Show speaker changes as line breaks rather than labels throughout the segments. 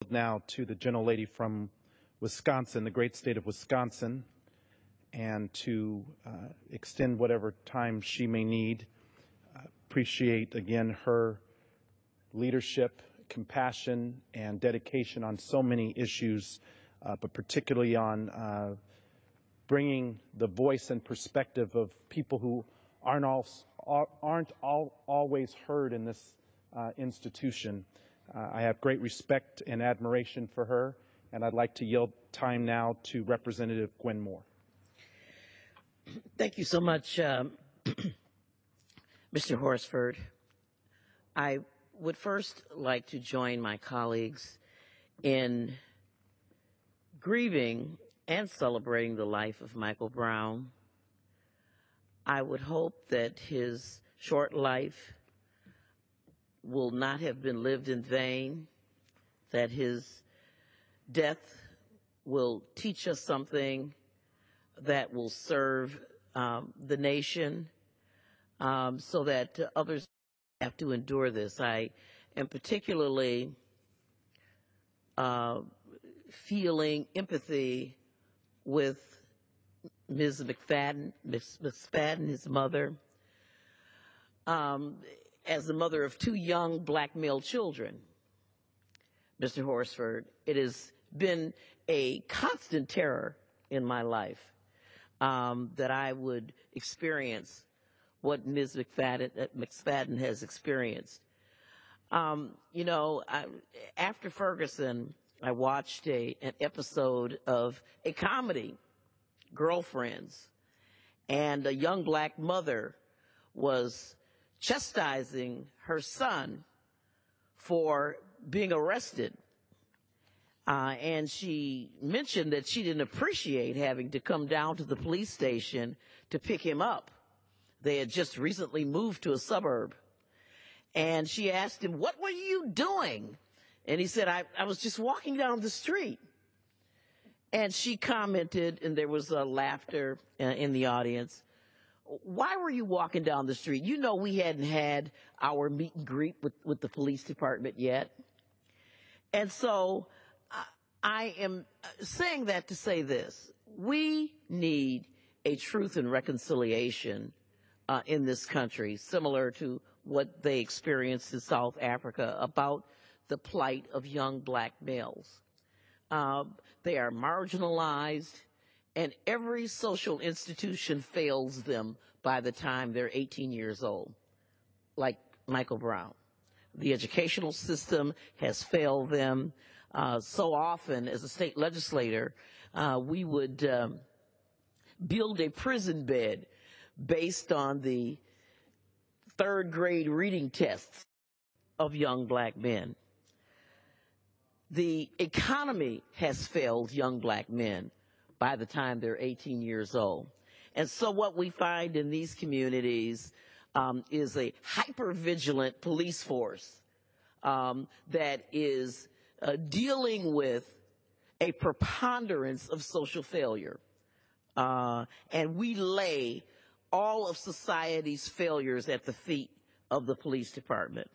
Now to the gentlelady from Wisconsin, the great state of Wisconsin, and to extend whatever time she may need. Appreciate, again, her leadership, compassion, and dedication on so many issues, but particularly on bringing the voice and perspective of people who aren't always heard in this institution. I have great respect and admiration for her, and I'd like to yield time now to Representative Gwen Moore.
Thank you so much, Mr. Horsford. I would first like to join my colleagues in grieving and celebrating the life of Michael Brown. I would hope that his short life will not have been lived in vain, that his death will teach us something that will serve the nation so that others have to endure this. I am particularly feeling empathy with Ms. McFadden, his mother, as the mother of two young black male children. Mr. Horsford, it has been a constant terror in my life that I would experience what Ms. McFadden has experienced. You know, after Ferguson, I watched an episode of a comedy, Girlfriends, and a young black mother was chastising her son for being arrested. And she mentioned that she didn't appreciate having to come down to the police station to pick him up. They had just recently moved to a suburb. And she asked him, "What were you doing?" And he said, I was just walking down the street. And she commented, and there was laughter in the audience, "Why were you walking down the street? You know we hadn't had our meet and greet with the police department yet." And so I am saying that to say this. We need a truth and reconciliation in this country, similar to what they experienced in South Africa about the plight of young black males. They are marginalized, and every social institution fails them by the time they're 18 years old, like Michael Brown. The educational system has failed them. So often, as a state legislator, we would build a prison bed based on the third grade reading tests of young black men. The economy has failed young black men by the time they're 18 years old. And so what we find in these communities is a hyper-vigilant police force that is dealing with a preponderance of social failure. And we lay all of society's failures at the feet of the police department.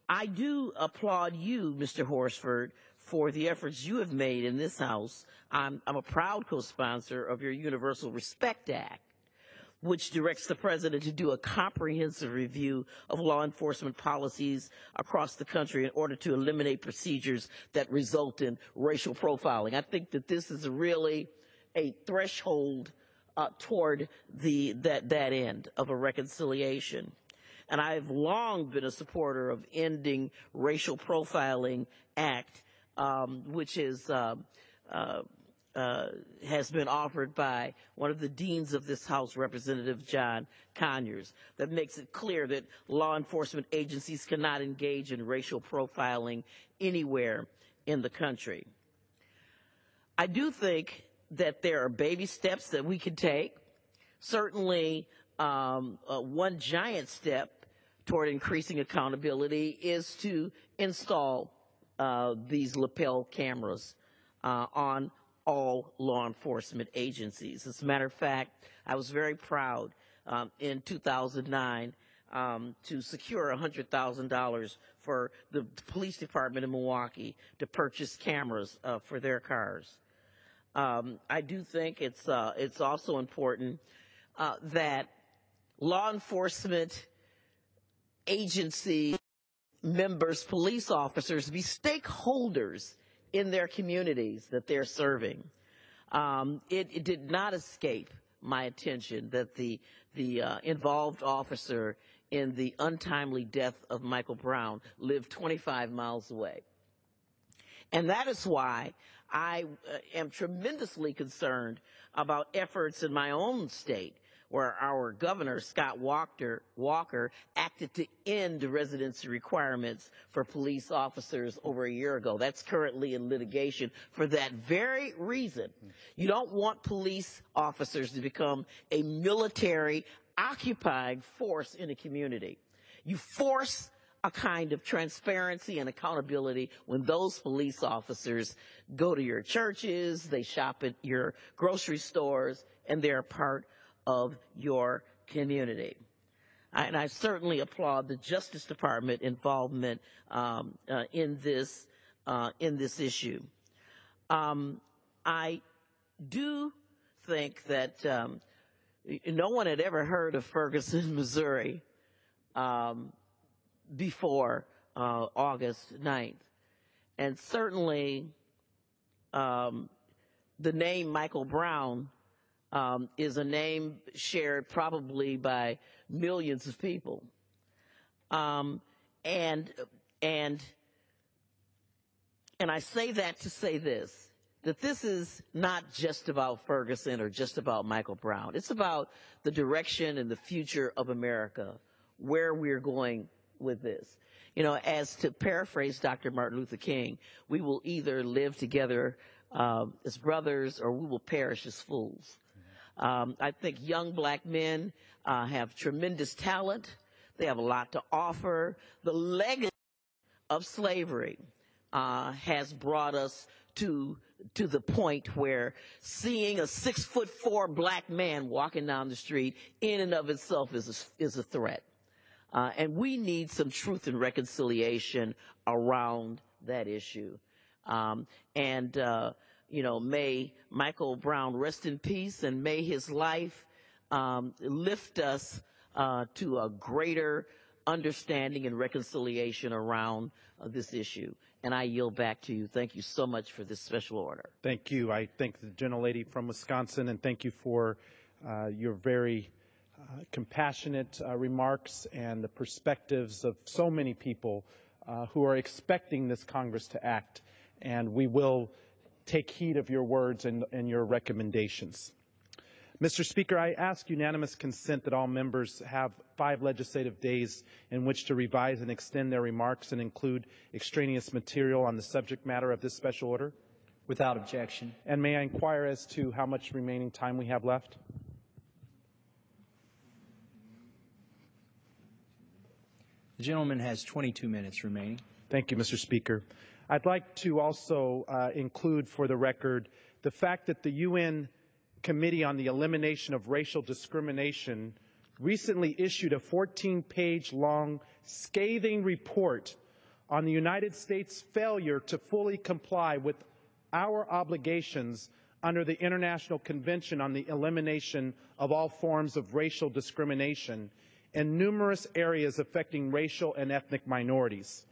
I do applaud you, Mr. Horsford, for the efforts you have made in this House. I'm a proud co-sponsor of your Universal Respect Act, which directs the President to do a comprehensive review of law enforcement policies across the country in order to eliminate procedures that result in racial profiling. I think that this is really a threshold toward that end of a reconciliation. And I've long been a supporter of ending Racial Profiling Act, which is has been offered by one of the deans of this House, Representative John Conyers, that makes it clear that law enforcement agencies cannot engage in racial profiling anywhere in the country. I do think that there are baby steps that we can take. Certainly, one giant step toward increasing accountability is to install these lapel cameras on all law enforcement agencies. As a matter of fact, I was very proud in 2009 to secure $100,000 for the police department in Milwaukee to purchase cameras for their cars. I do think it's also important that law enforcement agency members, police officers, be stakeholders in their communities that they're serving. It did not escape my attention that the involved officer in the untimely death of Michael Brown lived 25 miles away. And that is why I am tremendously concerned about efforts in my own state where our governor, Scott Walker, acted to end residency requirements for police officers over a year ago. That's currently in litigation for that very reason. You don't want police officers to become a military occupying force in a community. You force a kind of transparency and accountability when those police officers go to your churches, they shop at your grocery stores, and they're part of your community. And I certainly applaud the Justice Department involvement in this issue. I do think that no one had ever heard of Ferguson, Missouri before August 9th. And certainly the name Michael Brown is a name shared probably by millions of people. And I say that to say this, that this is not just about Ferguson or just about Michael Brown. It's about the direction and the future of America, where we're going with this. You know, as to paraphrase Dr. Martin Luther King, we will either live together as brothers or we will perish as fools. I think young black men have tremendous talent. They have a lot to offer. The legacy of slavery has brought us to the point where seeing a 6'4" black man walking down the street in and of itself is a threat. And we need some truth and reconciliation around that issue. You know, may Michael Brown rest in peace, and may his life lift us to a greater understanding and reconciliation around this issue. And I yield back to you. Thank you so much for this special order.
Thank you. I thank the gentlelady from Wisconsin, and thank you for your very compassionate remarks and the perspectives of so many people who are expecting this Congress to act. And we will take heed of your words and your recommendations. Mr. Speaker, I ask unanimous consent that all members have 5 legislative days in which to revise and extend their remarks and include extraneous material on the subject matter of this special order.
Without objection.
And may I inquire as to how much remaining time we have left?
The gentleman has 22 minutes remaining.
Thank you, Mr. Speaker. I'd like to also include for the record the fact that the UN Committee on the Elimination of Racial Discrimination recently issued a 14-page long scathing report on the United States' failure to fully comply with our obligations under the International Convention on the Elimination of All Forms of Racial Discrimination in numerous areas affecting racial and ethnic minorities.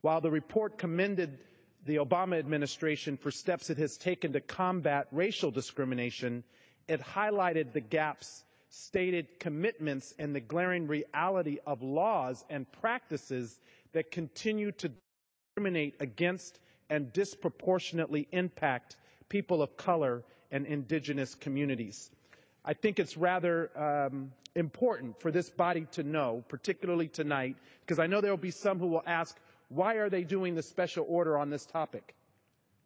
While the report commended the Obama administration for steps it has taken to combat racial discrimination, it highlighted the gaps, stated commitments, and the glaring reality of laws and practices that continue to discriminate against and disproportionately impact people of color and indigenous communities. I think it's rather important for this body to know, particularly tonight, because I know there will be some who will ask, why are they doing the special order on this topic?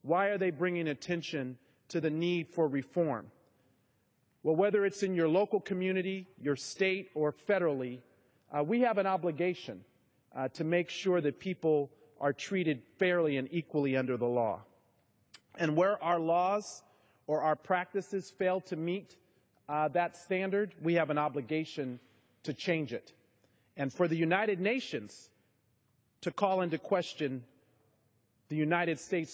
Why are they bringing attention to the need for reform? Well, whether it's in your local community, your state, or federally, we have an obligation to make sure that people are treated fairly and equally under the law. And where our laws or our practices fail to meet that standard, we have an obligation to change it. and for the United Nations to call into question the United States